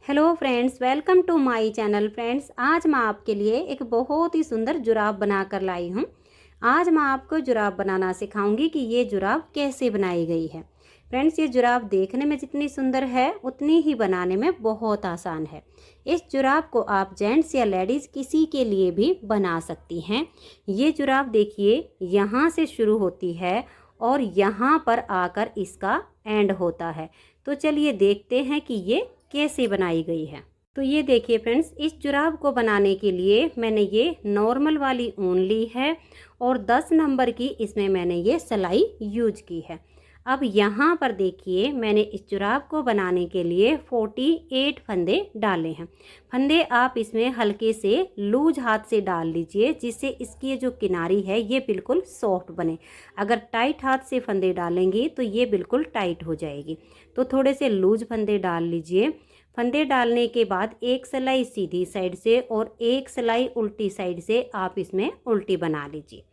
Hello friends, welcome to my channel. Friends, आज मैं आपके लिए एक बहुत ही सुंदर जुराब बना कर लाई हूँ। आज मैं आपको जुराब बनाना सिखाऊंगी कि ये जुराब कैसे बनाई गई है। फ्रेंड्स, ये जुराब देखने में जितनी सुंदर है उतनी ही बनाने में बहुत आसान है। इस जुराब को आप जेंट्स या लेडीज़ किसी के लिए भी बना सकती हैं। ये जुराब देखिए, यहाँ से शुरू होती है और यहाँ पर आकर इसका एंड होता है। तो चलिए देखते हैं कि ये कैसे बनाई गई है। तो ये देखिए फ्रेंड्स, इस जुराब को बनाने के लिए मैंने ये नॉर्मल वाली ऊन ली है और 10 नंबर की इसमें मैंने ये सिलाई यूज की है। अब यहाँ पर देखिए, मैंने इस जुराब को बनाने के लिए 48 फंदे डाले हैं। फंदे आप इसमें हल्के से लूज हाथ से डाल लीजिए, जिससे इसकी जो किनारी है ये बिल्कुल सॉफ्ट बने। अगर टाइट हाथ से फंदे डालेंगी तो ये बिल्कुल टाइट हो जाएगी। तो थोड़े से लूज फंदे डाल लीजिए। फंदे डालने के बाद एक सिलाई सीधी साइड से और एक सिलाई उल्टी साइड से आप इसमें उल्टी बना लीजिए।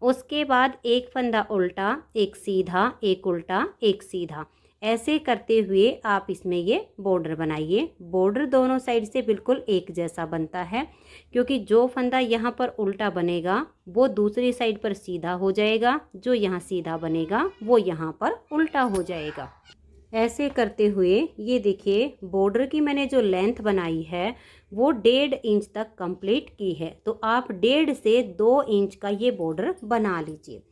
उसके बाद एक फंदा उल्टा, एक सीधा, एक उल्टा, एक सीधा, ऐसे करते हुए आप इसमें ये बॉर्डर बनाइए। बॉर्डर दोनों साइड से बिल्कुल एक जैसा बनता है, क्योंकि जो फंदा यहाँ पर उल्टा बनेगा वो दूसरी साइड पर सीधा हो जाएगा, जो यहाँ सीधा बनेगा वो यहाँ पर उल्टा हो जाएगा। ऐसे करते हुए ये देखिए, बॉर्डर की मैंने जो लेंथ बनाई है वो 1.5 इंच तक कंप्लीट की है। तो आप 1.5 से 2 इंच का ये बॉर्डर बना लीजिए।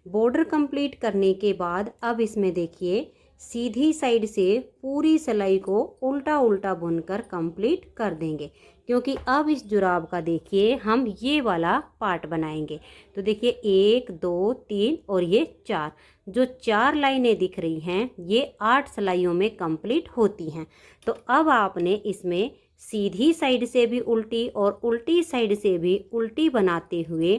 बॉर्डर कंप्लीट करने के बाद अब इसमें देखिए, सीधी साइड से पूरी सिलाई को उल्टा उल्टा बुनकर कंप्लीट कर देंगे, क्योंकि अब इस जुराब का देखिए हम ये वाला पार्ट बनाएंगे। तो देखिए 1 2 3 और ये 4, जो 4 लाइनें दिख रही हैं ये 8 सिलाइयों में कंप्लीट होती हैं। तो अब आपने इसमें सीधी साइड से भी उल्टी और उल्टी साइड से भी उल्टी बनाते हुए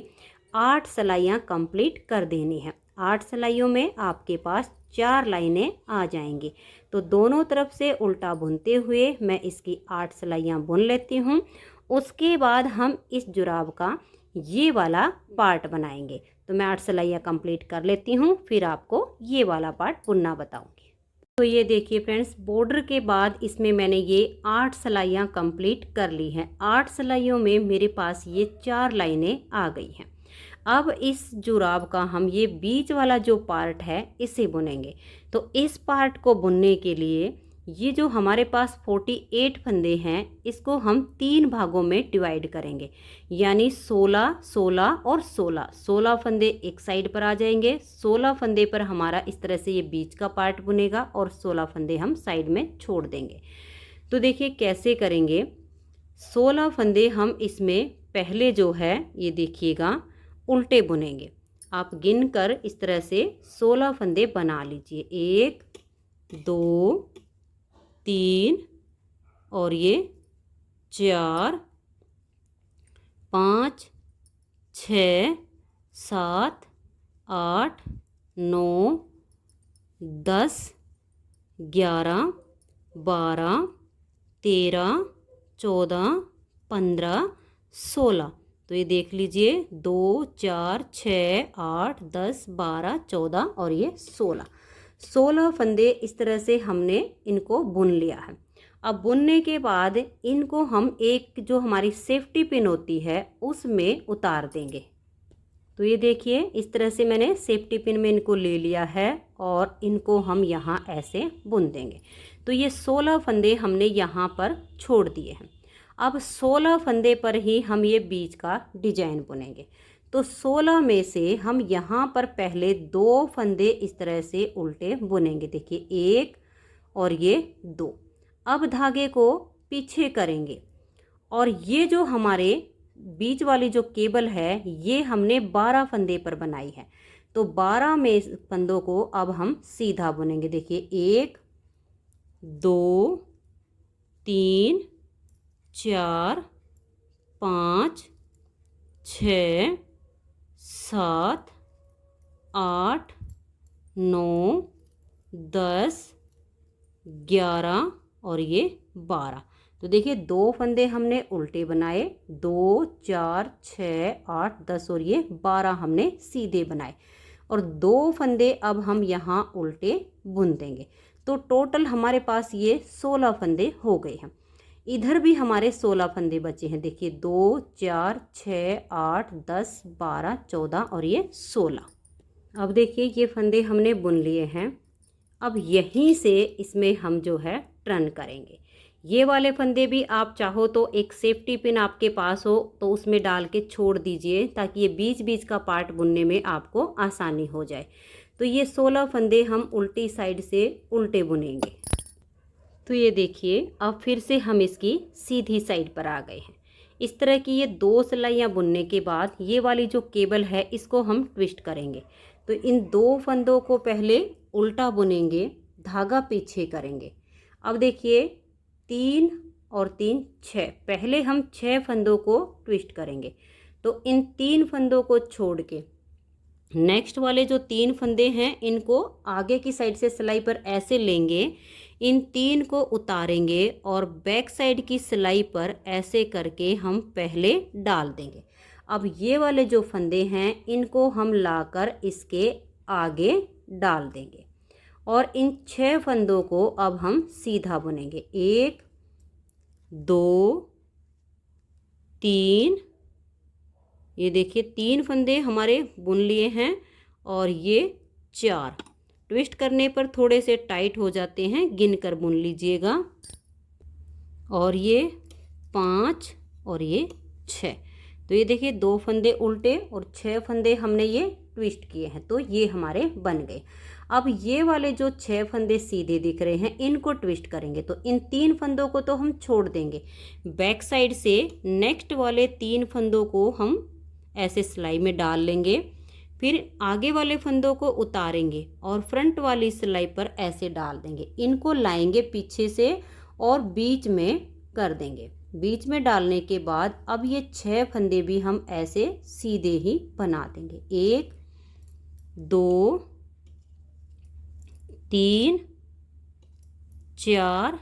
8 सिलाइयाँ कंप्लीट कर देनी है। 8 सिलाइयों में आपके पास 4 लाइनें आ जाएंगी। तो दोनों तरफ से उल्टा बुनते हुए मैं इसकी 8 सिलाइयाँ बुन लेती हूँ। उसके बाद हम इस जुराब का ये वाला पार्ट बनाएंगे। तो मैं 8 सिलाइयाँ कंप्लीट कर लेती हूँ, फिर आपको ये वाला पार्ट बुनना बताऊँगी। तो ये देखिए फ्रेंड्स, बॉर्डर के बाद इसमें मैंने ये 8 सिलाइयाँ कंप्लीट कर ली हैं। 8 सिलाइयों में मेरे पास ये 4 लाइनें आ गई हैं। अब इस जुराब का हम ये बीच वाला जो पार्ट है इसे बुनेंगे। तो इस पार्ट को बुनने के लिए ये जो हमारे पास 48 फंदे हैं इसको हम 3 भागों में डिवाइड करेंगे, यानी 16 16 और 16। 16 फंदे एक साइड पर आ जाएंगे, 16 फंदे पर हमारा इस तरह से ये बीच का पार्ट बुनेगा और 16 फंदे हम साइड में छोड़ देंगे। तो देखिए कैसे करेंगे। 16 फंदे हम इसमें पहले जो है ये देखिएगा उल्टे बुनेंगे। आप गिन कर इस तरह से 16 फंदे बना लीजिए। 1 2 3 और ये 4 5 6 7 8 9 10 11 12 13 14 15 16। तो ये देख लीजिए 2 4 6 8 10 12 14 और ये 16। 16 फंदे इस तरह से हमने इनको बुन लिया है। अब बुनने के बाद इनको हम एक जो हमारी सेफ्टी पिन होती है उसमें उतार देंगे। तो ये देखिए इस तरह से मैंने सेफ्टी पिन में इनको ले लिया है और इनको हम यहाँ ऐसे बुन देंगे। तो ये 16 फंदे हमने यहाँ पर छोड़ दिए हैं। अब 16 फंदे पर ही हम ये बीच का डिजाइन बुनेंगे। तो 16 में से हम यहाँ पर पहले 2 फंदे इस तरह से उल्टे बुनेंगे। देखिए 1 और ये 2। अब धागे को पीछे करेंगे और ये जो हमारे बीच वाली जो केबल है ये हमने 12 फंदे पर बनाई है। तो 12 में फंदों को अब हम सीधा बुनेंगे। देखिए 1 2 3 4 5 6 7 8 9 10 11 और ये 12। तो देखिए 2 फंदे हमने उल्टे बनाए, 2 4 6 8 10 और ये 12 हमने सीधे बनाए और 2 फंदे अब हम यहाँ उल्टे बुन देंगे। तो टोटल हमारे पास ये 16 फंदे हो गए हैं। इधर भी हमारे 16 फंदे बचे हैं। देखिए 2 4 6 8 10 12 14 और ये 16। अब देखिए ये फंदे हमने बुन लिए हैं। अब यहीं से इसमें हम जो है टर्न करेंगे। ये वाले फंदे भी आप चाहो तो एक सेफ्टी पिन आपके पास हो तो उसमें डाल के छोड़ दीजिए, ताकि ये बीच बीच का पार्ट बुनने में आपको आसानी हो जाए। तो ये 16 फंदे हम उल्टी साइड से उल्टे बुनेंगे। तो ये देखिए अब फिर से हम इसकी सीधी साइड पर आ गए हैं। इस तरह की ये 2 सिलाइयाँ बुनने के बाद ये वाली जो केबल है इसको हम ट्विस्ट करेंगे। तो इन 2 फंदों को पहले उल्टा बुनेंगे, धागा पीछे करेंगे। अब देखिए 3 और 3 6, पहले हम 6 फंदों को ट्विस्ट करेंगे। तो इन 3 फंदों को छोड़ के नेक्स्ट वाले जो 3 फंदे हैं इनको आगे की साइड से सिलाई पर ऐसे लेंगे, इन 3 को उतारेंगे और बैक साइड की सिलाई पर ऐसे करके हम पहले डाल देंगे। अब ये वाले जो फंदे हैं इनको हम लाकर इसके आगे डाल देंगे और इन 6 फंदों को अब हम सीधा बुनेंगे। 1 2 3, ये देखिए 3 फंदे हमारे बुन लिए हैं और ये 4। ट्विस्ट करने पर थोड़े से टाइट हो जाते हैं, गिन कर बुन लीजिएगा। और ये 5 और ये 6। तो ये देखिए 2 फंदे उल्टे और 6 फंदे हमने ये ट्विस्ट किए हैं, तो ये हमारे बन गए। अब ये वाले जो 6 फंदे सीधे दिख रहे हैं इनको ट्विस्ट करेंगे। तो इन 3 फंदों को तो हम छोड़ देंगे, बैक साइड से नेक्स्ट वाले 3 फंदों को हम ऐसे सिलाई में डाल लेंगे। फिर आगे वाले फंदों को उतारेंगे और फ्रंट वाली सिलाई पर ऐसे डाल देंगे। इनको लाएंगे पीछे से और बीच में कर देंगे। बीच में डालने के बाद अब ये 6 फंदे भी हम ऐसे सीधे ही बना देंगे। 1 2 3 4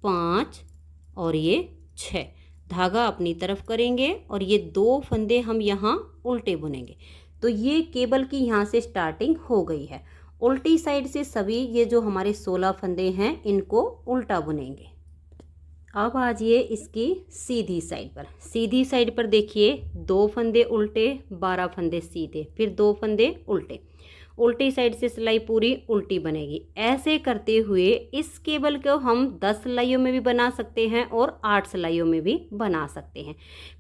5 और ये 6। धागा अपनी तरफ करेंगे और ये 2 फंदे हम यहाँ उल्टे बुनेंगे। तो ये केबल की यहाँ से स्टार्टिंग हो गई है। उल्टी साइड से सभी ये जो हमारे 16 फंदे हैं इनको उल्टा बुनेंगे। अब आ जाइए इसकी सीधी साइड पर। सीधी साइड पर देखिए 2 फंदे उल्टे, 12 फंदे सीधे, फिर 2 फंदे उल्टे। उल्टी साइड से सिलाई पूरी उल्टी बनेगी। ऐसे करते हुए इस केबल को हम 10 सिलाइयों में भी बना सकते हैं और 8 सिलाइयों में भी बना सकते हैं।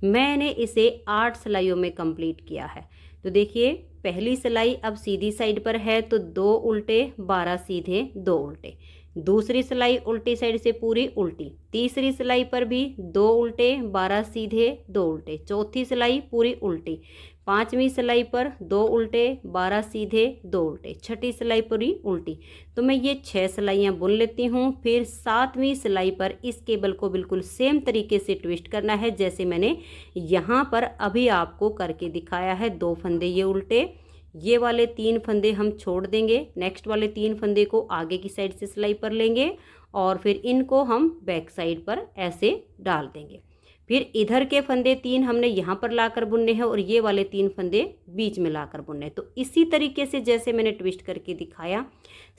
मैंने इसे 8 सिलाइयों में कंप्लीट किया है। तो देखिए पहली सिलाई अब सीधी साइड पर है तो 2 उल्टे, 12 सीधे, 2 उल्टे। दूसरी सिलाई उल्टी साइड से पूरी उल्टी। तीसरी सिलाई पर भी 2 उल्टे, 12 सीधे, 2 उल्टे। चौथी सिलाई पूरी उल्टी। पांचवी सिलाई पर 2 उल्टे, 12 सीधे, 2 उल्टे। छठी सिलाई पूरी उल्टी। तो मैं ये 6 सिलाइयाँ बुन लेती हूँ। फिर 7वीं सिलाई पर इस केबल को बिल्कुल सेम तरीके से ट्विस्ट करना है जैसे मैंने यहाँ पर अभी आपको करके दिखाया है। 2 फंदे ये उल्टे, ये वाले 3 फंदे हम छोड़ देंगे। नेक्स्ट वाले 3 फंदे को आगे की साइड से सिलाई पर लेंगे और फिर इनको हम बैक साइड पर ऐसे डाल देंगे। फिर इधर के फंदे 3 हमने यहाँ पर लाकर बुनने हैं और ये वाले 3 फंदे बीच में लाकर बुनने हैं। तो इसी तरीके से जैसे मैंने ट्विस्ट करके दिखाया,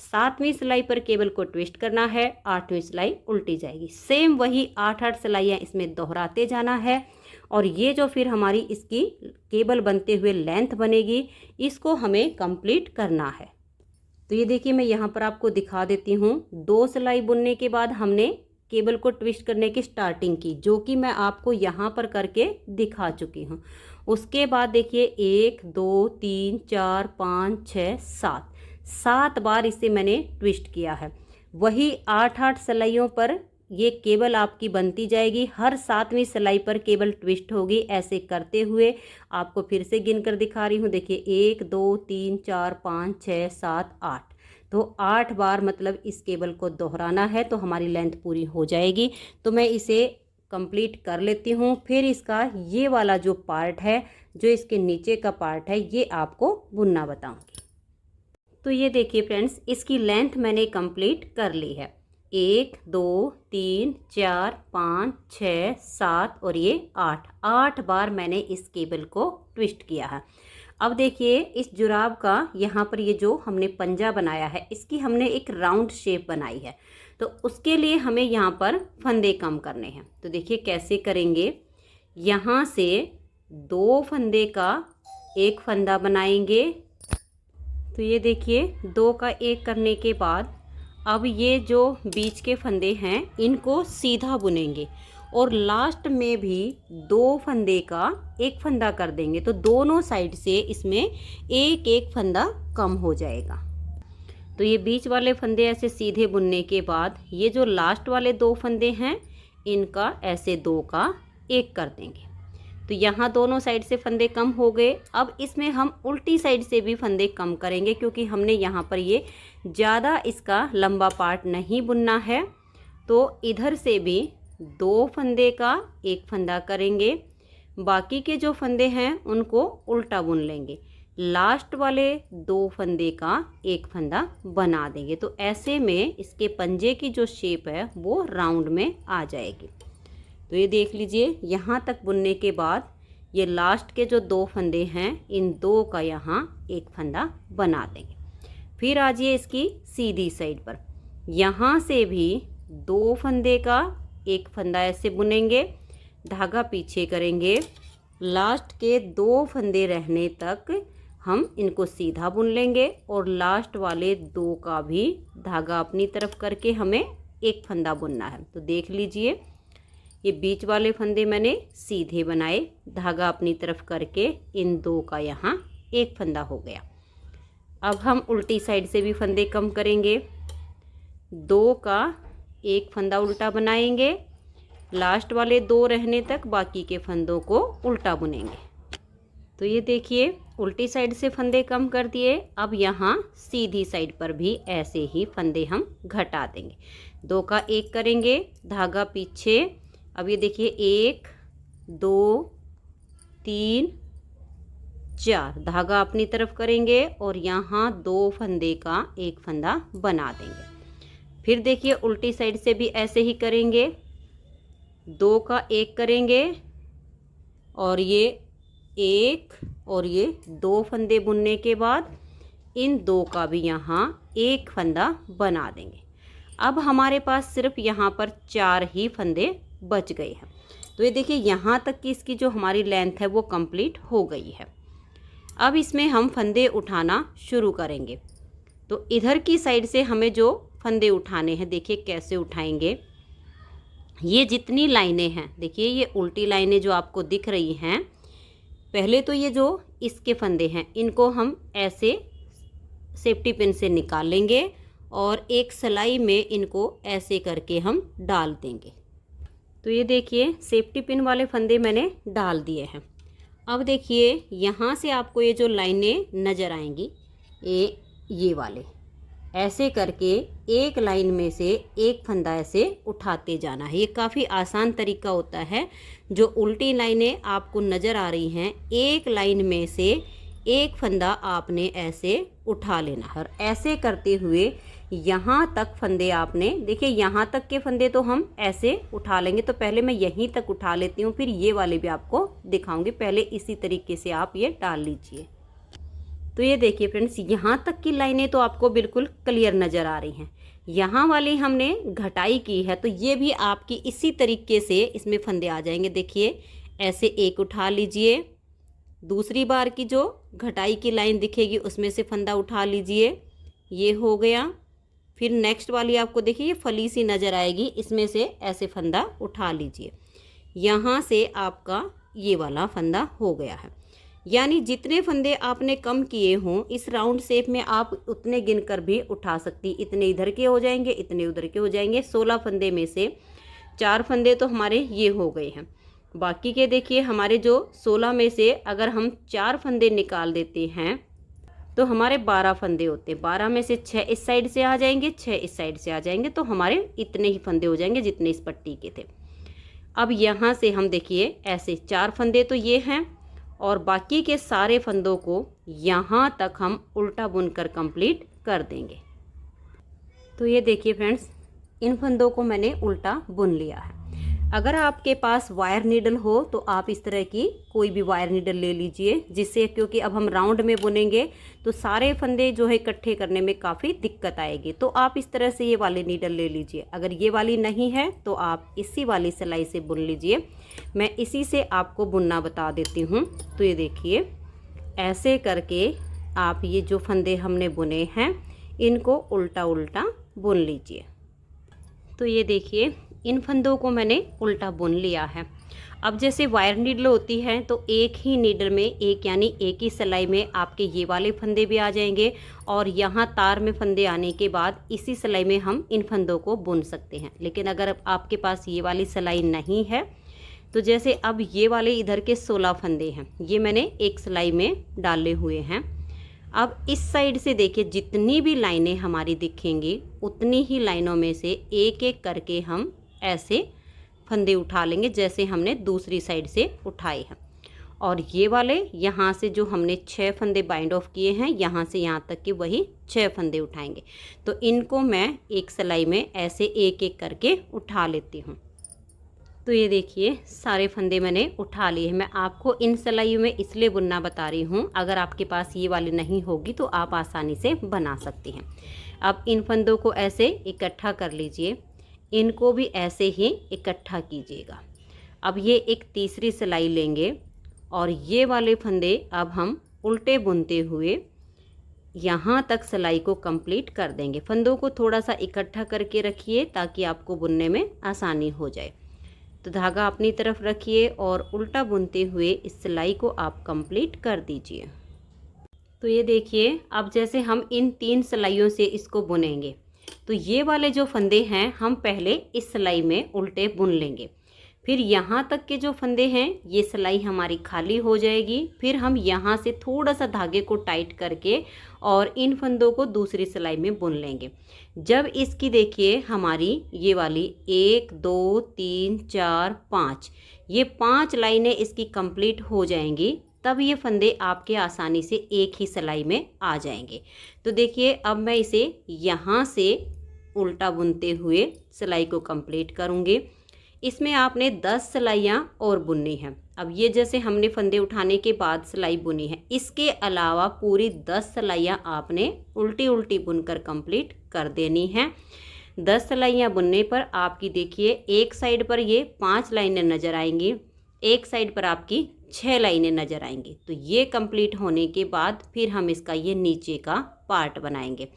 7वीं सिलाई पर केबल को ट्विस्ट करना है, 8वीं सिलाई उल्टी जाएगी। सेम वही 8-8 सिलाइयाँ इसमें दोहराते जाना है। और ये जो फिर हमारी इसकी केबल बनते हुए लेंथ बनेगी, इसको हमें कंप्लीट करना है। तो ये देखिए मैं यहाँ पर आपको दिखा देती हूँ। 2 सिलाई बुनने के बाद हमने केबल को ट्विस्ट करने की स्टार्टिंग की, जो कि मैं आपको यहाँ पर करके दिखा चुकी हूँ। उसके बाद देखिए 1 2 3 4 5 6 7 बार इसे मैंने ट्विस्ट किया है। वही 8-8 सिलाइयों पर ये केबल आपकी बनती जाएगी। हर 7वीं सिलाई पर केबल ट्विस्ट होगी। ऐसे करते हुए आपको फिर से गिन कर दिखा रही हूँ। देखिए 1 2 3 4 5 6 7 8। तो 8 बार मतलब इस केबल को दोहराना है तो हमारी लेंथ पूरी हो जाएगी। तो मैं इसे कंप्लीट कर लेती हूँ। फिर इसका ये वाला जो पार्ट है, जो इसके नीचे का पार्ट है, ये आपको बुनना बताऊँगी। तो ये देखिए फ्रेंड्स, इसकी लेंथ मैंने कंप्लीट कर ली है। 1 2 3 4 5 6 7 और ये 8 बार मैंने इस केबल को ट्विस्ट किया है। अब देखिए इस जुराब का यहाँ पर ये जो हमने पंजा बनाया है, इसकी हमने एक राउंड शेप बनाई है। तो उसके लिए हमें यहाँ पर फंदे कम करने हैं। तो देखिए कैसे करेंगे, यहाँ से 2 फंदे का एक फंदा बनाएंगे। तो ये देखिए 2 का एक करने के बाद अब ये जो बीच के फंदे हैं इनको सीधा बुनेंगे और लास्ट में भी 2 फंदे का एक फंदा कर देंगे। तो दोनों साइड से इसमें एक एक फंदा कम हो जाएगा। तो ये बीच वाले फंदे ऐसे सीधे बुनने के बाद ये जो लास्ट वाले 2 फंदे हैं इनका ऐसे 2 का एक कर देंगे। तो यहाँ दोनों साइड से फंदे कम हो गए। अब इसमें हम उल्टी साइड से भी फंदे कम करेंगे क्योंकि हमने यहाँ पर ये ज़्यादा इसका लंबा पार्ट नहीं बुनना है। तो इधर से भी 2 फंदे का एक फंदा करेंगे, बाकी के जो फंदे हैं उनको उल्टा बुन लेंगे, लास्ट वाले 2 फंदे का एक फंदा बना देंगे। तो ऐसे में इसके पंजे की जो शेप है वो राउंड में आ जाएगी। तो ये देख लीजिए यहाँ तक बुनने के बाद ये लास्ट के जो 2 फंदे हैं इन 2 का यहाँ एक फंदा बना देंगे। फिर आ जाइए इसकी सीधी साइड पर, यहाँ से भी 2 फंदे का एक फंदा ऐसे बुनेंगे, धागा पीछे करेंगे, लास्ट के 2 फंदे रहने तक हम इनको सीधा बुन लेंगे और लास्ट वाले 2 का भी धागा अपनी तरफ करके हमें एक फंदा बुनना है। तो देख लीजिए ये बीच वाले फंदे मैंने सीधे बनाए, धागा अपनी तरफ करके इन 2 का यहाँ एक फंदा हो गया। अब हम उल्टी साइड से भी फंदे कम करेंगे, 2 का एक फंदा उल्टा बनाएंगे, लास्ट वाले 2 रहने तक बाकी के फंदों को उल्टा बुनेंगे। तो ये देखिए उल्टी साइड से फंदे कम कर दिए। अब यहाँ सीधी साइड पर भी ऐसे ही फंदे हम घटा देंगे, 2 का एक करेंगे, धागा पीछे। अब ये देखिए 1 2 3 4 धागा अपनी तरफ करेंगे और यहाँ 2 फंदे का एक फंदा बना देंगे। फिर देखिए उल्टी साइड से भी ऐसे ही करेंगे, 2 का एक करेंगे और ये 1 और ये 2 फंदे बुनने के बाद इन 2 का भी यहाँ एक फंदा बना देंगे। अब हमारे पास सिर्फ यहाँ पर 4 ही फंदे बच गए हैं। तो ये देखिए यहाँ तक की इसकी जो हमारी लेंथ है वो कंप्लीट हो गई है। अब इसमें हम फंदे उठाना शुरू करेंगे। तो इधर की साइड से हमें जो फंदे उठाने हैं देखिए कैसे उठाएंगे। ये जितनी लाइनें हैं देखिए ये उल्टी लाइनें जो आपको दिख रही हैं, पहले तो ये जो इसके फंदे हैं इनको हम ऐसे सेफ्टी पिन से निकाल लेंगे और एक सिलाई में इनको ऐसे करके हम डाल देंगे। तो ये देखिए सेफ्टी पिन वाले फंदे मैंने डाल दिए हैं। अब देखिए यहाँ से आपको ये जो लाइनें नज़र आएंगी ये वाले ऐसे करके एक लाइन में से एक फंदा ऐसे उठाते जाना है। ये काफ़ी आसान तरीका होता है। जो उल्टी लाइनें आपको नज़र आ रही हैं एक लाइन में से एक फंदा आपने ऐसे उठा लेना है और ऐसे करते हुए यहाँ तक फंदे आपने देखिए यहाँ तक के फंदे तो हम ऐसे उठा लेंगे। तो पहले मैं यहीं तक उठा लेती हूँ, फिर ये वाले भी आपको दिखाऊंगी। पहले इसी तरीके से आप ये डाल लीजिए। तो ये देखिए फ्रेंड्स यहाँ तक की लाइनें तो आपको बिल्कुल क्लियर नज़र आ रही हैं। यहाँ वाली हमने घटाई की है तो ये भी आपकी इसी तरीके से इसमें फंदे आ जाएंगे। देखिए ऐसे एक उठा लीजिए, दूसरी बार की जो घटाई की लाइन दिखेगी उसमें से फंदा उठा लीजिए, ये हो गया। फिर नेक्स्ट वाली आपको देखिए ये फली सी नज़र आएगी, इसमें से ऐसे फंदा उठा लीजिए। यहाँ से आपका ये वाला फंदा हो गया है। यानी जितने फंदे आपने कम किए हों इस राउंड शेप में आप उतने गिनकर भी उठा सकती। इतने इधर के हो जाएंगे, इतने उधर के हो जाएंगे। 16 फंदे में से 4 फंदे तो हमारे ये हो गए हैं। बाकी के देखिए हमारे जो 16 में से अगर हम 4 फंदे निकाल देते हैं तो हमारे 12 फंदे होते हैं। 12 में से 6 इस साइड से आ जाएंगे, 6 इस साइड से आ जाएंगे, तो हमारे इतने ही फंदे हो जाएंगे जितने इस पट्टी के थे। अब यहाँ से हम देखिए ऐसे 4 फंदे तो ये हैं और बाकी के सारे फंदों को यहाँ तक हम उल्टा बुनकर कंप्लीट कर देंगे। तो ये देखिए फ्रेंड्स इन फंदों को मैंने उल्टा बुन लिया है। अगर आपके पास वायर नीडल हो तो आप इस तरह की कोई भी वायर नीडल ले लीजिए, जिससे क्योंकि अब हम राउंड में बुनेंगे तो सारे फंदे जो है इकट्ठे करने में काफ़ी दिक्कत आएगी। तो आप इस तरह से ये वाली नीडल ले लीजिए। अगर ये वाली नहीं है तो आप इसी वाली सिलाई से बुन लीजिए। मैं इसी से आपको बुनना बता देती हूँ। तो ये देखिए, ऐसे करके आप ये जो फंदे हमने बुने हैं इनको उल्टा उल्टा बुन लीजिए। तो ये देखिए, इन फंदों को मैंने उल्टा बुन लिया है। अब जैसे वायर नीडल होती है तो एक ही नीडल में यानी एक ही सिलाई में आपके ये वाले फंदे भी आ जाएंगे और यहाँ तार में फंदे आने के बाद इसी सिलाई में हम इन फंदों को बुन सकते हैं। लेकिन अगर आपके पास ये वाली सिलाई नहीं है तो जैसे अब ये वाले इधर के 16 फंदे हैं, ये मैंने एक सिलाई में डाले हुए हैं। अब इस साइड से देखिए, जितनी भी लाइनें हमारी दिखेंगी उतनी ही लाइनों में से एक एक करके हम ऐसे फंदे उठा लेंगे जैसे हमने दूसरी साइड से उठाए हैं। और ये वाले यहाँ से जो हमने 6 फंदे बाइंड ऑफ किए हैं, यहाँ से यहाँ तक के वही 6 फंदे उठाएंगे। तो इनको मैं एक सिलाई में ऐसे एक एक करके उठा लेती हूँ। तो ये देखिए, सारे फंदे मैंने उठा लिए हैं। मैं आपको इन सिलाइयों में इसलिए बुनना बता रही हूँ, अगर आपके पास ये वाली नहीं होगी तो आप आसानी से बना सकती हैं। अब इन फंदों को ऐसे इकट्ठा कर लीजिए, इनको भी ऐसे ही इकट्ठा कीजिएगा। अब ये एक तीसरी सिलाई लेंगे और ये वाले फंदे अब हम उल्टे बुनते हुए यहाँ तक सिलाई को कंप्लीट कर देंगे। फंदों को थोड़ा सा इकट्ठा करके रखिए ताकि आपको बुनने में आसानी हो जाए। तो धागा अपनी तरफ रखिए और उल्टा बुनते हुए इस सिलाई को आप कंप्लीट कर दीजिए। तो ये देखिए, अब जैसे हम इन 3 सिलाइयों से इसको बुनेंगे तो ये वाले जो फंदे हैं हम पहले इस सिलाई में उल्टे बुन लेंगे। फिर यहाँ तक के जो फंदे हैं ये सिलाई हमारी खाली हो जाएगी। फिर हम यहाँ से थोड़ा सा धागे को टाइट करके और इन फंदों को दूसरी सिलाई में बुन लेंगे। जब इसकी देखिए हमारी ये वाली 1 2 3 4 5 ये 5 लाइनें इसकी कंप्लीट हो जाएंगी, तब ये फंदे आपके आसानी से एक ही सिलाई में आ जाएंगे। तो देखिए, अब मैं इसे यहाँ से उल्टा बुनते हुए सिलाई को कंप्लीट करूँगी। इसमें आपने 10 सिलाइयाँ और बुननी है। अब ये जैसे हमने फंदे उठाने के बाद सिलाई बुनी है, इसके अलावा पूरी 10 सिलाइयाँ आपने उल्टी उल्टी बुनकर कंप्लीट कर देनी है। 10 सिलाइयाँ बुनने पर आपकी देखिए एक साइड पर ये 5 लाइनें नज़र आएंगी, एक साइड पर आपकी 6 लाइनें नज़र आएंगी। तो ये कंप्लीट होने के बाद फिर हम इसका ये नीचे का पार्ट बनाएंगे।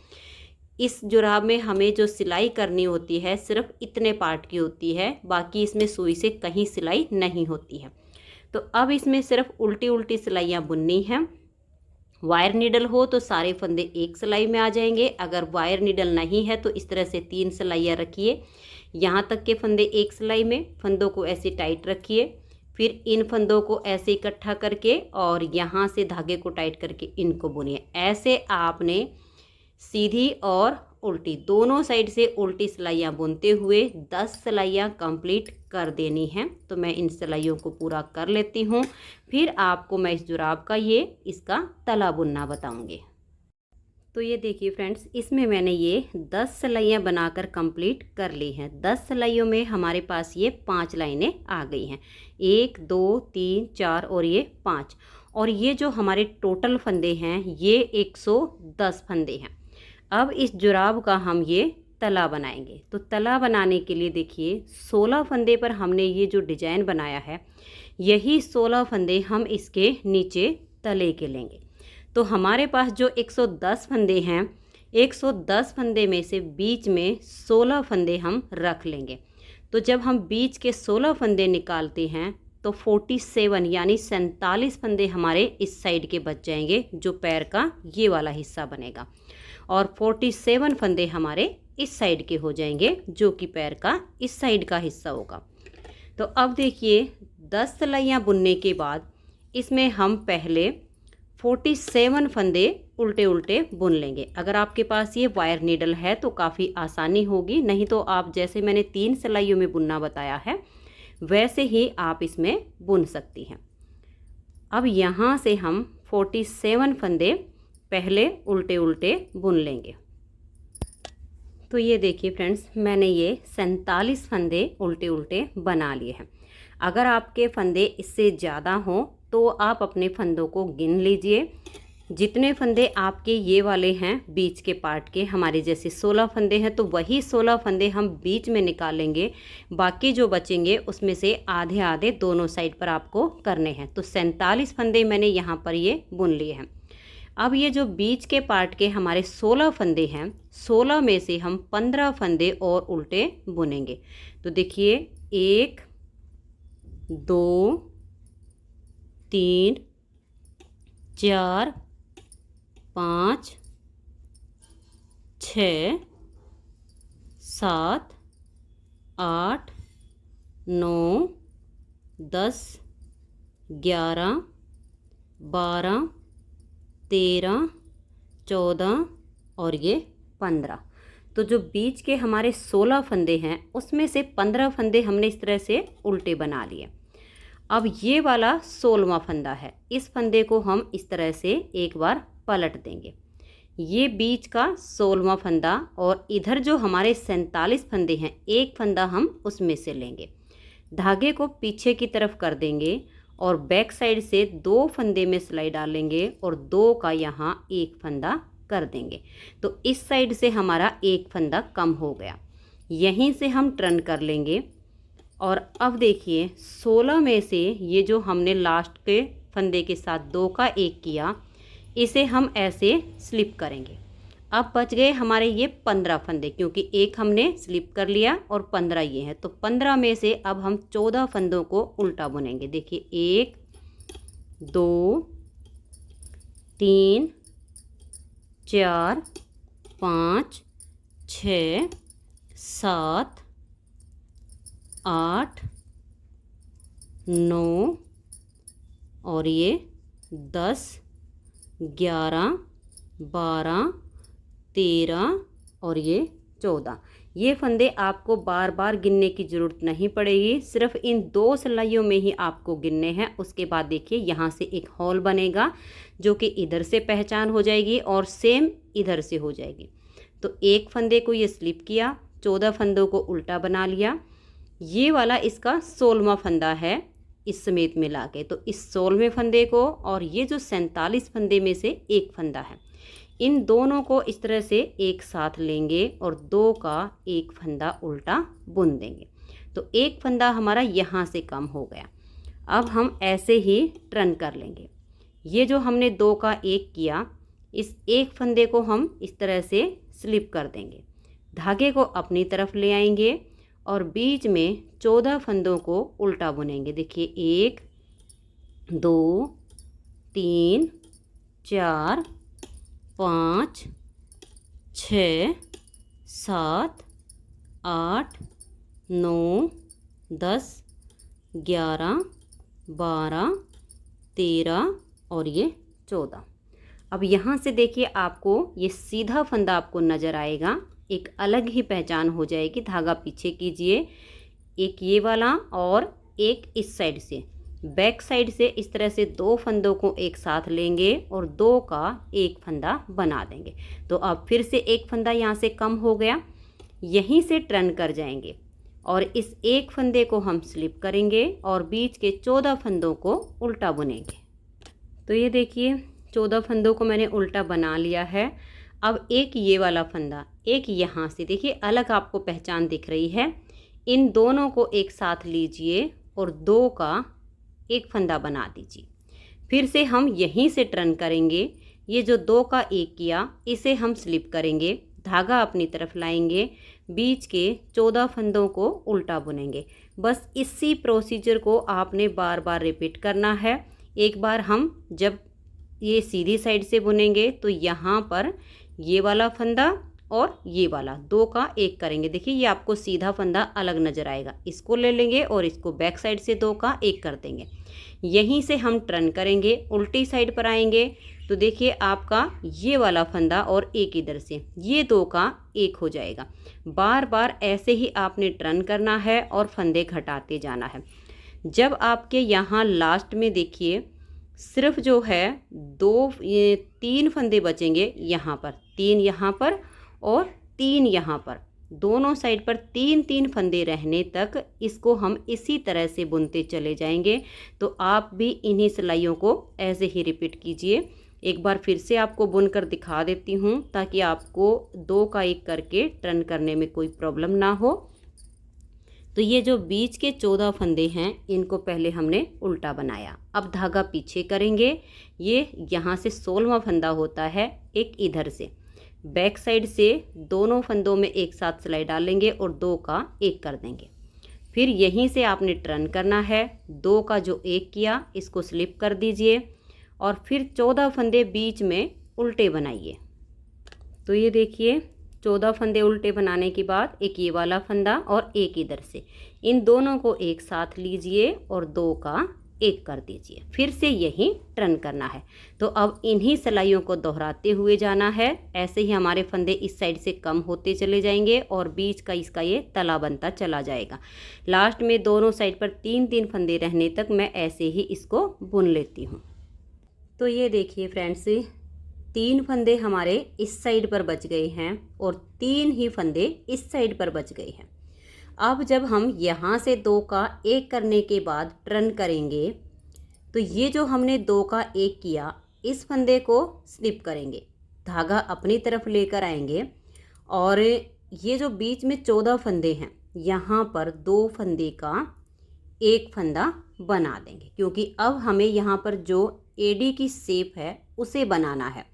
इस जुराब में हमें जो सिलाई करनी होती है सिर्फ इतने पार्ट की होती है, बाकी इसमें सुई से कहीं सिलाई नहीं होती है। तो अब इसमें सिर्फ उल्टी उल्टी सिलाइयाँ बुननी हैं। वायर नीडल हो तो सारे फंदे एक सिलाई में आ जाएंगे। अगर वायर नीडल नहीं है तो इस तरह से 3 सिलाइयाँ रखिए, यहाँ तक के फंदे एक सिलाई में, फंदों को ऐसे टाइट रखिए। फिर इन फंदों को ऐसे इकट्ठा करके और यहाँ से धागे को टाइट करके इनको बुनिए। ऐसे आपने सीधी और उल्टी दोनों साइड से उल्टी सिलाइयाँ बुनते हुए 10 सिलाइयाँ कंप्लीट कर देनी हैं। तो मैं इन सिलाइयों को पूरा कर लेती हूँ, फिर आपको मैं इस जुराब का इसका तला बुनना बताऊँगी। तो ये देखिए फ्रेंड्स, इसमें मैंने ये 10 सिलाइयाँ बनाकर कंप्लीट कर ली हैं। 10 सिलाइयों में हमारे पास ये 5 लाइनें आ गई हैं, 1 2 3 4 और ये 5। और ये जो हमारे टोटल फंदे हैं ये 110 फंदे हैं। अब इस जुराब का हम ये तला बनाएंगे। तो तला बनाने के लिए देखिए 16 फंदे पर हमने ये जो डिजाइन बनाया है, यही 16 फंदे हम इसके नीचे तले के लेंगे। तो हमारे पास जो 110 फंदे हैं, 110 फंदे में से बीच में 16 फंदे हम रख लेंगे। तो जब हम बीच के 16 फंदे निकालते हैं तो 47 यानी 47 फंदे हमारे इस साइड के बच जाएंगे, जो पैर का ये वाला हिस्सा बनेगा। और 47 फंदे हमारे इस साइड के हो जाएंगे, जो कि पैर का इस साइड का हिस्सा होगा। तो अब देखिए 10 सिलाइयाँ बुनने के बाद इसमें हम पहले 47 फंदे उल्टे उल्टे बुन लेंगे। अगर आपके पास ये वायर नीडल है तो काफ़ी आसानी होगी, नहीं तो आप जैसे मैंने 3 सिलाइयों में बुनना बताया है वैसे ही आप इसमें बुन सकती हैं। अब यहाँ से हम 47 फंदे पहले उल्टे उल्टे बुन लेंगे। तो ये देखिए फ्रेंड्स, मैंने ये 47 फंदे उल्टे उल्टे बना लिए हैं। अगर आपके फंदे इससे ज़्यादा हों तो आप अपने फंदों को गिन लीजिए। जितने फंदे आपके ये वाले हैं बीच के पार्ट के, हमारे जैसे 16 फंदे हैं तो वही 16 फंदे हम बीच में निकालेंगे। बाकी जो बचेंगे उसमें से आधे आधे दोनों साइड पर आपको करने हैं। तो 47 फंदे मैंने यहाँ पर ये बुन लिए हैं। अब ये जो बीच के पार्ट के हमारे 16 फंदे हैं, 16 में से हम 15 फंदे और उल्टे बुनेंगे। तो देखिए 1 2 3 4 5 6 7 8 9 10 11 12 13 14 और ये 15। तो जो बीच के हमारे 16 फंदे हैं उसमें से 15 फंदे हमने इस तरह से उल्टे बना लिए। अब ये वाला 16वां फंदा है, इस फंदे को हम इस तरह से एक बार पलट देंगे। ये बीच का 16वां फंदा और इधर जो हमारे 47 फंदे हैं, एक फंदा हम उसमें से लेंगे, धागे को पीछे की तरफ कर देंगे और बैक साइड से 2 फंदे में सिलाई डालेंगे और 2 का यहाँ एक फंदा कर देंगे। तो इस साइड से हमारा एक फंदा कम हो गया, यहीं से हम टर्न कर लेंगे। और अब देखिए 16 में से ये जो हमने लास्ट के फंदे के साथ 2 का एक किया, इसे हम ऐसे स्लिप करेंगे। अब बच गए हमारे ये 15 फंदे, क्योंकि एक हमने स्लिप कर लिया और 15 ये हैं। तो 15 में से अब हम 14 फंदों को उल्टा बुनेंगे। देखिए 1 2 3 4 5 6 7 8 9 और ये 10 11 12 13 और ये 14। ये फंदे आपको बार बार गिनने की ज़रूरत नहीं पड़ेगी, सिर्फ इन 2 सिलाइयों में ही आपको गिनने हैं। उसके बाद देखिए यहाँ से एक हॉल बनेगा जो कि इधर से पहचान हो जाएगी और सेम इधर से हो जाएगी। तो एक फंदे को ये स्लिप किया, 14 फंदों को उल्टा बना लिया। ये वाला इसका 16वां फंदा है इस समेत मिला के। तो इस 16वें फंदे को और ये जो 47 फंदे में से एक फंदा है, इन दोनों को इस तरह से एक साथ लेंगे और 2 का एक फंदा उल्टा बुन देंगे। तो एक फंदा हमारा यहाँ से कम हो गया। अब हम ऐसे ही टर्न कर लेंगे। ये जो हमने 2 का एक किया, इस एक फंदे को हम इस तरह से स्लिप कर देंगे, धागे को अपनी तरफ ले आएंगे और बीच में 14 फंदों को उल्टा बुनेंगे। देखिए 1 2 3 4 5 6 7 8 9 10 11 12 13 और ये 14। अब यहाँ से देखिए आपको ये सीधा फंदा आपको नज़र आएगा, एक अलग ही पहचान हो जाएगी। धागा पीछे कीजिए, एक ये वाला और एक इस साइड से, बैक साइड से इस तरह से 2 फंदों को एक साथ लेंगे और 2 का एक फंदा बना देंगे। तो अब फिर से एक फंदा यहाँ से कम हो गया, यहीं से टर्न कर जाएंगे और इस एक फंदे को हम स्लिप करेंगे और बीच के 14 फंदों को उल्टा बुनेंगे। तो ये देखिए 14 फंदों को मैंने उल्टा बना लिया है। अब एक ये वाला फंदा, एक यहाँ से, देखिए अलग आपको पहचान दिख रही है। इन दोनों को एक साथ लीजिए और 2 का एक फंदा बना दीजिए। फिर से हम यहीं से टर्न करेंगे। ये जो 2 का एक किया, इसे हम स्लिप करेंगे, धागा अपनी तरफ लाएंगे, बीच के 14 फंदों को उल्टा बुनेंगे। बस इसी प्रोसीजर को आपने बार बार रिपीट करना है। एक बार हम जब ये सीधी साइड से बुनेंगे तो यहाँ पर ये वाला फंदा और ये वाला 2 का एक करेंगे। देखिए ये आपको सीधा फंदा अलग नज़र आएगा, इसको ले लेंगे और इसको बैक साइड से 2 का एक कर देंगे। यहीं से हम टर्न करेंगे, उल्टी साइड पर आएंगे तो देखिए आपका ये वाला फंदा और एक इधर से, ये 2 का एक हो जाएगा। बार बार ऐसे ही आपने टर्न करना है और फंदे घटाते जाना है। जब आपके यहाँ लास्ट में देखिए सिर्फ जो है 3 फंदे बचेंगे, यहाँ पर 3 यहाँ पर और तीन, यहाँ पर दोनों साइड पर तीन तीन फंदे रहने तक इसको हम इसी तरह से बुनते चले जाएंगे। तो आप भी इन्हीं सिलाइयों को ऐसे ही रिपीट कीजिए। एक बार फिर से आपको बुनकर दिखा देती हूँ ताकि आपको 2 का 1 करके टर्न करने में कोई प्रॉब्लम ना हो। तो ये जो बीच के 14 फंदे हैं इनको पहले हमने उल्टा बनाया। अब धागा पीछे करेंगे। ये यहाँ से 16वां फंदा होता है, एक इधर से बैक साइड से दोनों फंदों में एक साथ सिलाई डालेंगे और 2 का 1 कर देंगे। फिर यहीं से आपने टर्न करना है। 2 का जो 1 किया इसको स्लिप कर दीजिए और फिर 14 फंदे बीच में उल्टे बनाइए। तो ये देखिए 14 फंदे उल्टे बनाने के बाद एक ये वाला फंदा और एक इधर से, इन दोनों को एक साथ लीजिए और 2 का 1 कर दीजिए। फिर से यही टर्न करना है। तो अब इन्हीं सिलाइयों को दोहराते हुए जाना है। ऐसे ही हमारे फंदे इस साइड से कम होते चले जाएंगे और बीच का इसका ये तला बनता चला जाएगा। लास्ट में दोनों साइड पर तीन तीन फंदे रहने तक मैं ऐसे ही इसको बुन लेती हूँ। तो ये देखिए फ्रेंड्स, 3 फंदे हमारे इस साइड पर बच गए हैं और 3 ही फंदे इस साइड पर बच गए हैं। अब जब हम यहाँ से 2 का 1 करने के बाद टर्न करेंगे तो ये जो हमने 2 का 1 किया इस फंदे को स्लिप करेंगे, धागा अपनी तरफ लेकर आएंगे और ये जो बीच में 14 फंदे हैं यहाँ पर 2 फंदे का 1 फंदा बना देंगे, क्योंकि अब हमें यहाँ पर जो एडी की शेप है उसे बनाना है।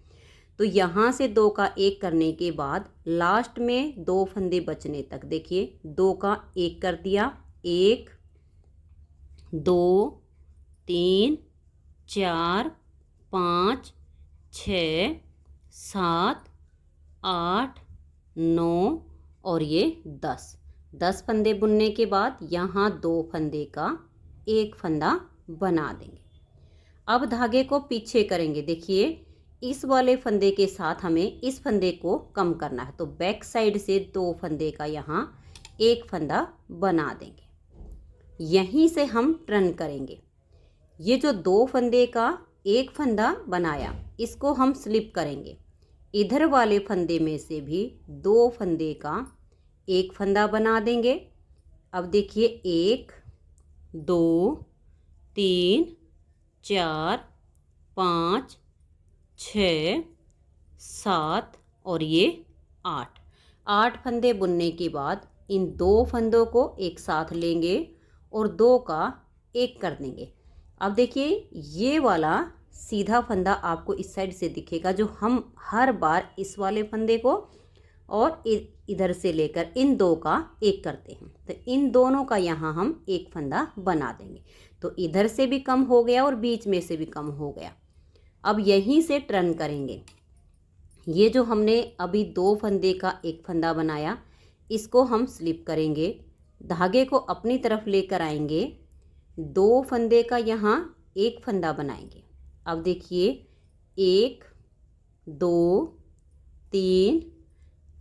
तो यहाँ से 2 का 1 करने के बाद लास्ट में 2 फंदे बचने तक देखिए 2 का 1 कर दिया, 1 2 3 4 5 6 7 8 9 और ये 10 फंदे बुनने के बाद यहाँ 2 फंदे का 1 फंदा बना देंगे। अब धागे को पीछे करेंगे। देखिए इस वाले फंदे के साथ हमें इस फंदे को कम करना है, तो बैक साइड से 2 फंदे का यहाँ 1 फंदा बना देंगे। यहीं से हम टर्न करेंगे। ये जो 2 फंदे का 1 फंदा बनाया इसको हम स्लिप करेंगे। इधर वाले फंदे में से भी 2 फंदे का 1 फंदा बना देंगे। अब देखिए 1 2 3 4 5 6 7 और ये 8 फंदे बुनने के बाद इन 2 फंदों को एक साथ लेंगे और 2 का 1 कर देंगे। अब देखिए ये वाला सीधा फंदा आपको इस साइड से दिखेगा, जो हम हर बार इस वाले फंदे को और इधर से लेकर इन 2 का 1 करते हैं। तो इन दोनों का यहाँ हम 1 फंदा बना देंगे। तो इधर से भी कम हो गया और बीच में से भी कम हो गया। अब यहीं से टर्न करेंगे। ये जो हमने अभी 2 फंदे का 1 फंदा बनाया इसको हम स्लिप करेंगे, धागे को अपनी तरफ लेकर आएंगे, 2 फंदे का यहाँ 1 फंदा बनाएंगे। अब देखिए 1 2 3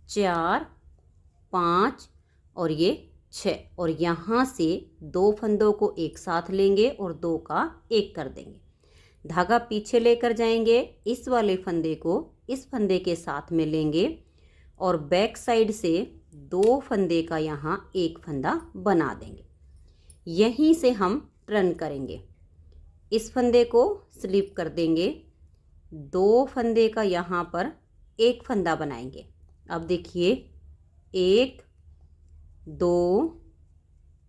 4 5 और ये 6 और यहाँ से 2 फंदों को एक साथ लेंगे और 2 का 1 कर देंगे। धागा पीछे लेकर जाएंगे, इस वाले फंदे को इस फंदे के साथ में लेंगे और बैक साइड से 2 फंदे का यहाँ 1 फंदा बना देंगे। यहीं से हम टर्न करेंगे। इस फंदे को स्लिप कर देंगे, 2 फंदे का यहाँ पर 1 फंदा बनाएंगे। अब देखिए 1 2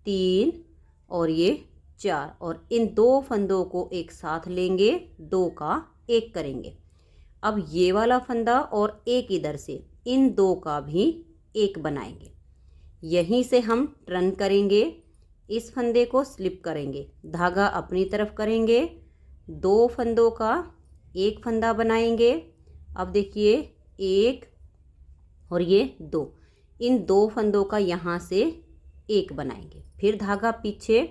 3 और ये 4 और इन 2 फंदों को एक साथ लेंगे, 2 का 1 करेंगे। अब ये वाला फंदा और एक इधर से, इन 2 का भी 1 बनाएंगे। यहीं से हम टर्न करेंगे, इस फंदे को स्लिप करेंगे, धागा अपनी तरफ करेंगे, 2 फंदों का 1 फंदा बनाएंगे। अब देखिए 1 और ये 2, इन 2 फंदों का यहाँ से 1 बनाएंगे। फिर धागा पीछे।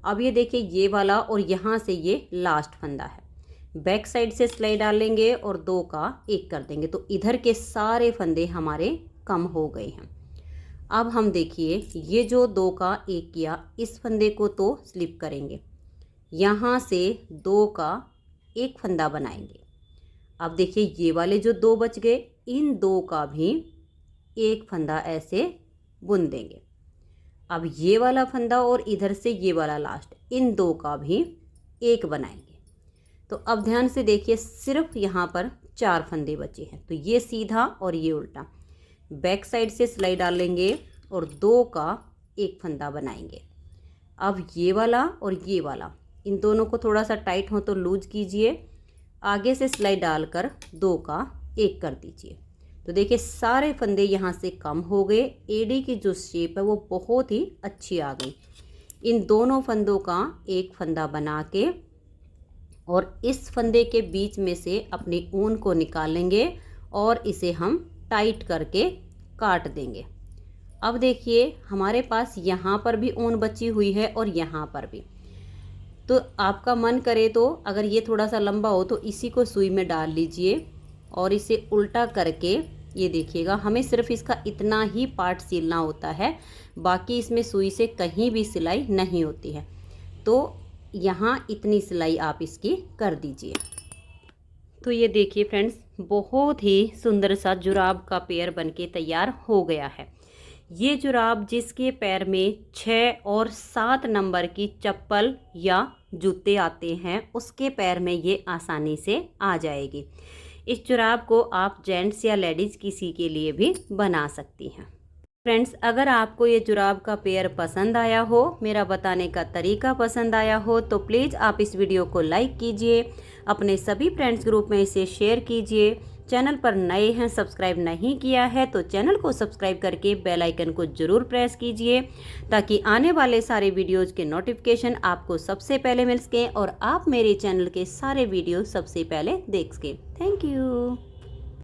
अब ये देखिए ये वाला और यहाँ से ये लास्ट फंदा है, बैक साइड से सिलाई डालेंगे और 2 का 1 कर देंगे। तो इधर के सारे फंदे हमारे कम हो गए हैं। अब हम देखिए ये जो 2 का 1 किया इस फंदे को तो स्लिप करेंगे, यहाँ से 2 का 1 फंदा बनाएंगे। अब देखिए ये वाले जो 2 बच गए, इन 2 का भी एक फंदा ऐसे बुन देंगे। अब ये वाला फंदा और इधर से ये वाला लास्ट, इन दो का भी एक बनाएंगे। तो अब ध्यान से देखिए, सिर्फ यहाँ पर 4 फंदे बचे हैं। तो ये सीधा और ये उल्टा, बैक साइड से सिलाई डालेंगे और 2 का एक फंदा बनाएंगे। अब ये वाला और ये वाला, इन दोनों को थोड़ा सा टाइट हो तो लूज कीजिए, आगे से सिलाई डालकर 2 का एक कर दीजिए। तो देखिए सारे फंदे यहाँ से कम हो गए, एडी की जो शेप है वो बहुत ही अच्छी आ गई। इन दोनों फंदों का एक फंदा बना के और इस फंदे के बीच में से अपनी ऊन को निकालेंगे और इसे हम टाइट करके काट देंगे। अब देखिए हमारे पास यहाँ पर भी ऊन बची हुई है और यहाँ पर भी। तो आपका मन करे तो अगर ये थोड़ा सा लंबा हो तो इसी को सुई में डाल लीजिए और इसे उल्टा करके, ये देखिएगा हमें सिर्फ इसका इतना ही पार्ट सिलना होता है, बाकी इसमें सुई से कहीं भी सिलाई नहीं होती है। तो यहाँ इतनी सिलाई आप इसकी कर दीजिए। तो ये देखिए फ्रेंड्स, बहुत ही सुंदर सा जुराब का पेयर बनके तैयार हो गया है। ये जुराब जिसके पैर में 6 और 7 नंबर की चप्पल या जूते आते हैं, उसके पैर में ये आसानी से आ जाएगी। इस जुराब को आप जेंट्स या लेडीज़ किसी के लिए भी बना सकती हैं। फ्रेंड्स, अगर आपको ये जुराब का पेयर पसंद आया हो, मेरा बताने का तरीका पसंद आया हो, तो प्लीज़ आप इस वीडियो को लाइक कीजिए, अपने सभी फ्रेंड्स ग्रुप में इसे शेयर कीजिए। चैनल पर नए हैं, सब्सक्राइब नहीं किया है तो चैनल को सब्सक्राइब करके बेल आइकन को ज़रूर प्रेस कीजिए, ताकि आने वाले सारे वीडियोज़ के नोटिफिकेशन आपको सबसे पहले मिल सकें और आप मेरे चैनल के सारे वीडियो सबसे पहले देख सकें। Thank you.